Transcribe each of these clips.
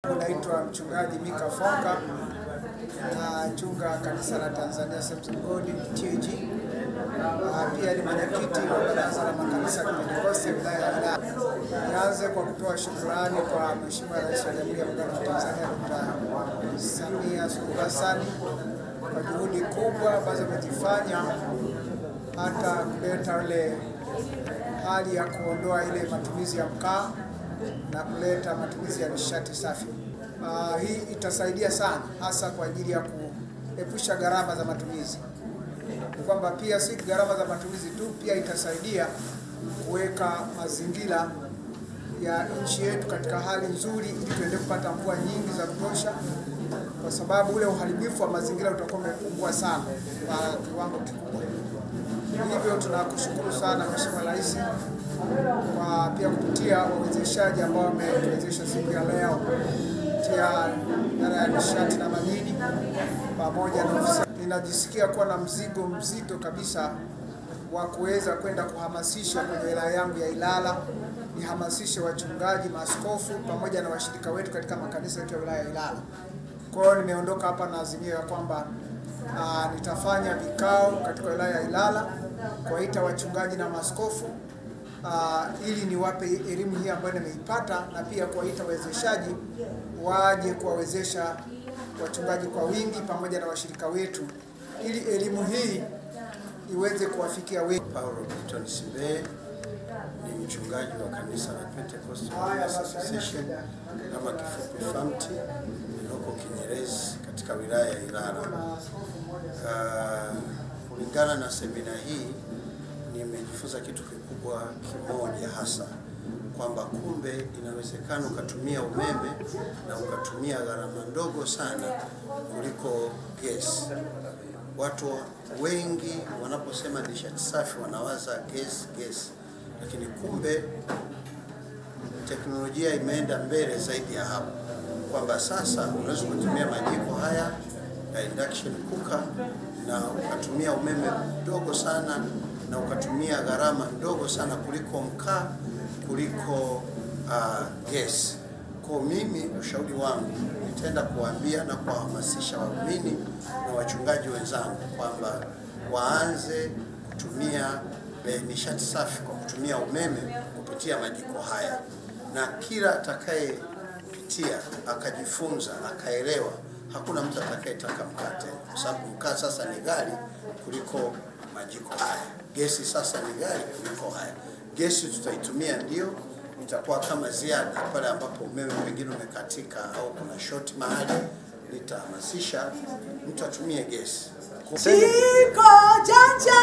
Naitwa Mchungaji Mika Fonka na chunga kanisa la Tanzania Assemblies of God TAG. Pia ni mwenyekiti wa baraza la makanisa ya Pentekoste wilaya ya Ilala. Nianze kwa kutoa shukrani kwa Mheshimiwa Rais wa Jamhuri ya Muungano wa Tanzania Dr. Samia Suluhu Hassan kwa juhudi kubwa ambazo amezifanya hata kuleta ile hali ya kuondoa ile matumizi ya mkaa na kuleta matumizi ya nishati safi. Hii itasaidia sana hasa kwa ajili ya kuepusha gharama za matumizi. Kwamba pia si gharama za matumizi tu, pia itasaidia kuweka mazingira ya nchi yetu katika hali nzuri ili tuendelee kupata mvua nyingi za kutosha, kwa sababu ule uharibifu wa mazingira utakuwa umepungua sana kwa kiwango kikubwa. Hivyo tunakushukuru sana Mheshimiwa Rais kwa pia kupitia wawezeshaji ambao wametuwezesha siku ya leo kupitia idara ya nishati na madini pamoja na ofisi. Ninajisikia kuwa na mzigo mzito kabisa wa kuweza kwenda kuhamasisha kwenye wilaya yangu ya Ilala, nihamasishe wachungaji, maaskofu pamoja na washirika wetu katika makanisa yetu ya wilaya ya Ilala. Kwa hiyo nimeondoka hapa na azimio ya kwamba nitafanya vikao katika wilaya ya Ilala kuwaita wachungaji na maaskofu ili niwape elimu hii ambayo nimeipata, na pia kuwaita wawezeshaji waje kuwawezesha wachungaji kwa wingi pamoja na washirika wetu ili elimu hii iweze kuwafikia wengi. Paulo Victor Simbe ni mchungaji wa kanisa la Pentecost Association kama kifupi FAMTI iliyoko Kinyerezi katika wilaya ya Ilala. Kulingana na semina hii nimejifunza kitu kikubwa kimoja, hasa kwamba kumbe inawezekana ukatumia umeme na ukatumia gharama ndogo sana kuliko gesi. Watu wengi wanaposema nishati safi wanawaza gesi, lakini kumbe teknolojia imeenda mbele zaidi ya hapo, kwamba sasa unaweza kutumia majiko haya ya induction cooker na ukatumia umeme mdogo sana na ukatumia gharama ndogo sana kuliko mkaa, kuliko gesi. Kwa mimi ushauri wangu nitaenda kuambia na kuhamasisha waumini na wachungaji wenzangu kwamba waanze kutumia nishati safi kwa kutumia umeme kupitia majiko haya, na kila atakayepitia akajifunza akaelewa, hakuna mtu atakayetaka mkaa tena, kwa sababu mkaa sasa ni ghali kuliko majiko haya. Gesi sasa ni ghali kuliko haya. Gesi tutaitumia ndio, itakuwa kama ziada pale ambapo umeme pengine umekatika au kuna short mahali. Nitahamasisha mtu atumie gesi. Jiko janja!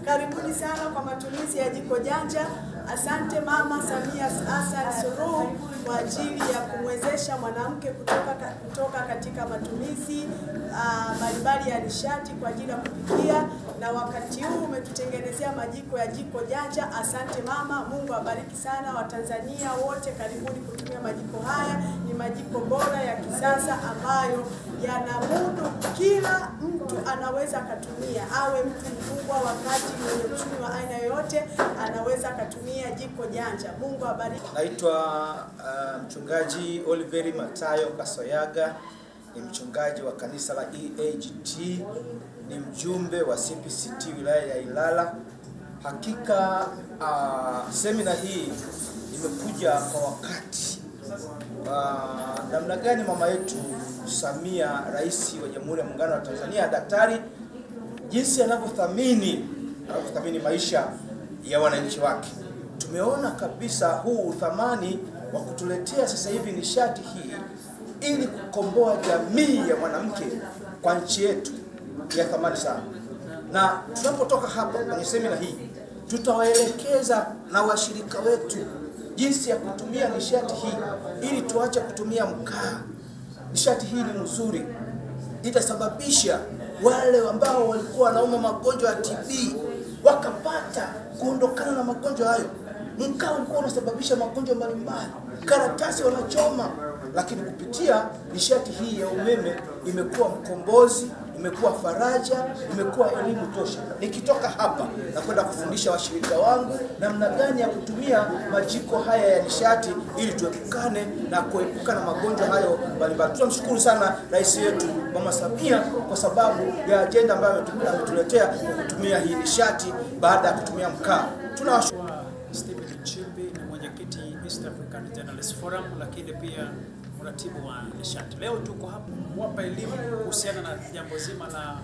Karibuni sana kwa matumizi ya jiko janja. Asante Mama Samia Hassan Suluhu kwa ajili ya kumwezesha mwanamke kutoka katika matumizi mbalimbali ya nishati kwa ajili ya kupikia, na wakati huu umetutengenezea majiko ya jiko janja. Asante Mama, Mungu abariki sana. Watanzania wote karibuni kutumia majiko haya. Ni majiko bora ya kisasa ambayo yanamudu, kila mtu anaweza akatumia, awe mtu mkubwa wakati mwenye uchumi wa aina yoyote anaweza akatumia jiko janja. Mungu abariki. Naitwa mchungaji Oliveri Matayo Kasoyaga, ni mchungaji wa kanisa la EAGT, ni mjumbe wa CPCT wilaya ya Ilala. Hakika semina hii imekuja kwa wakati. Namna gani mama yetu Samia, Rais wa Jamhuri ya Muungano wa Tanzania, daktari, jinsi anavyothamini maisha ya wananchi wake. Tumeona kabisa huu thamani wa kutuletea sasa hivi nishati hii ili kukomboa jamii ya mwanamke kwa nchi yetu ya thamani sana. Na tunapotoka hapa kwenye semina hii, tutawaelekeza na washirika wetu jinsi ya kutumia nishati hii ili tuache kutumia mkaa. Nishati hii ni nzuri, itasababisha wale ambao walikuwa wanauma magonjwa ya TB wakapata kuondokana na magonjwa hayo. Mkaa ulikuwa unasababisha magonjwa mbalimbali, karatasi wanachoma, lakini kupitia nishati hii ya umeme imekuwa mkombozi, imekuwa faraja, imekuwa elimu tosha. Nikitoka hapa na kwenda kufundisha washirika wangu namna gani ya kutumia majiko haya ya nishati ili tuepukane na kuepukana magonjwa hayo mbalimbali. Tunamshukuru sana rais wetu Mama Samia kwa sababu ya ajenda ambayo ametuletea kutumia hii nishati baada ya kutumia mkaa. Tunawashukuru. Stephen Nchimbi ni mwenyekiti East African Journalists Forum, lakini pia mratibu wa nishati. Leo tuko hapa kuwapa elimu kuhusiana na jambo zima la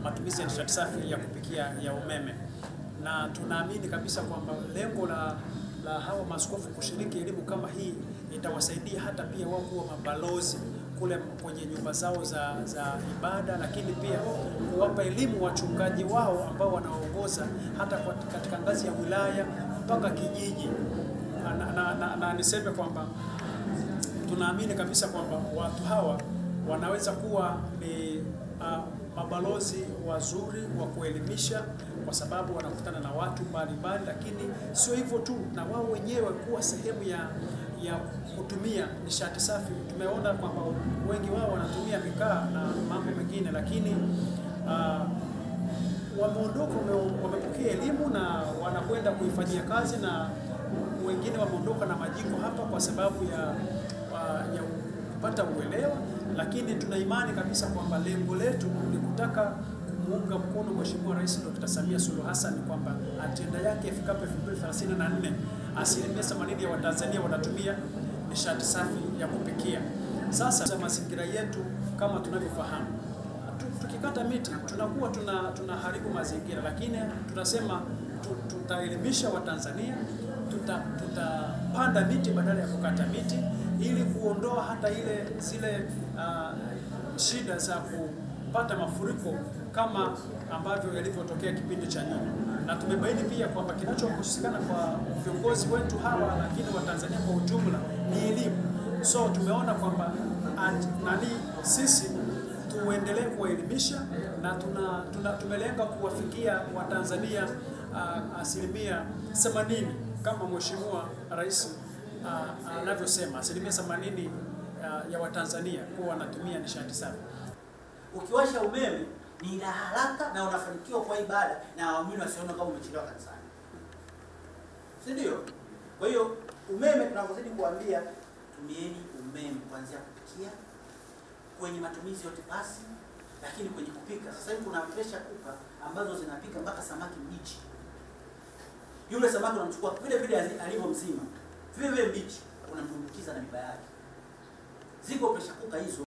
matumizi ya nishati safi ya kupikia ya umeme, na tunaamini kabisa kwamba lengo la hawa maaskofu kushiriki elimu kama hii itawasaidia hata pia wao kuwa mabalozi kule kwenye nyumba zao za ibada, lakini pia kuwapa elimu wachungaji wao ambao wanaongoza hata katika ngazi ya wilaya mpaka kijiji. Na niseme kwamba tunaamini kabisa kwamba watu hawa wanaweza kuwa ni mabalozi wazuri wa kuelimisha, kwa sababu wanakutana na watu mbalimbali, lakini sio hivyo tu, na wao wenyewe kuwa sehemu ya kutumia nishati safi. Tumeona kwamba wengi wao wanatumia mikaa na mambo mengine, lakini wameondoka, wamepokea elimu na wanakwenda kuifanyia kazi, na wengine wameondoka na majiko hapa kwa sababu ya kupata uelewa. Lakini tuna imani kabisa kwamba lengo letu ni kutaka kumuunga mkono Mheshimiwa Rais Dr. Samia Suluhu Hassan kwamba ajenda yake ifikapo 2034 80% ya Watanzania wanatumia nishati safi ya kupikia. Sasa mazingira yetu kama tunavyofahamu, tukikata miti tunakuwa tunaharibu mazingira, lakini tunasema tutaelimisha Watanzania, tutapanda miti badala ya kukata miti ili kuondoa hata zile shida za kupata mafuriko kama ambavyo yalivyotokea kipindi cha nyuma. Na tumebaini pia kwamba kinachokosekana kwa viongozi wetu hawa, lakini Watanzania kwa ujumla, ni elimu. So tumeona kwamba sisi tuendelee kuwaelimisha, na tumelenga kuwafikia Watanzania 80% kama Mheshimiwa Rais anavyosema, 80% ya Watanzania kuwa wanatumia nishati safi. Ukiwasha umeme ni la haraka na unafanikiwa kwa ibada, na waumini wasiona kama umechelewa kanisani, si ndio? Kwa hiyo umeme tunapozidi kuambia tumieni umeme kuanzia kupikia, kwenye matumizi yote basi, lakini kwenye kupika. Sasa hivi kuna pressure cooker ambazo zinapika mpaka samaki mbichi. Yule samaki unamchukua vile vile alivyo mzima, vile vile mbichi, unamtumbukiza na miba yake. Ziko pressure cooker hizo.